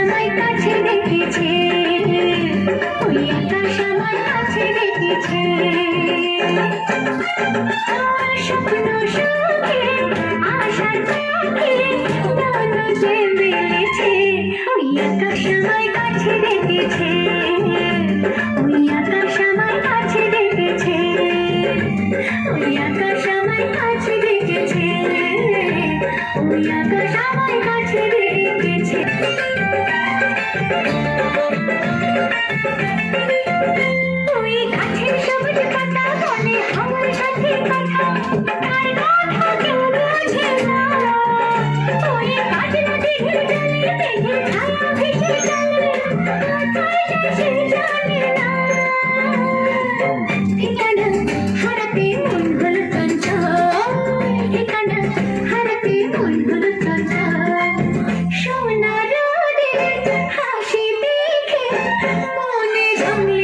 আমায় কাছে ডেকেছে, ওই আকাশ আমায় কাছে ডেকেছে। স্বপ্ন সুখে আশার পাখি দোনো যে মিলেছে, ওই আকাশ আমায় কাছে ডেকেছে, ওই আকাশ আমায় কাছে ডেকেছে, ওই আকাশ আমায় কাছে ডেকেছে, ওই আকাশ আমায় কাছে ডেকেছে। ওই গাছের সবুজ পাতা বলে আমার সাথে কথা, তার কথা কেউ বোঝে না। ওই পাতলা দিঘির জলে মেঘের ছায়া ভেসে চলে, কোথায় যায় সে জানে না। ঠিকানা হারাতে মন হলো চঞ্চল, ঠিকানা হারাতে মন হলো চঞ্চল। সোনা রোদে হাসি দেখে মনে জমে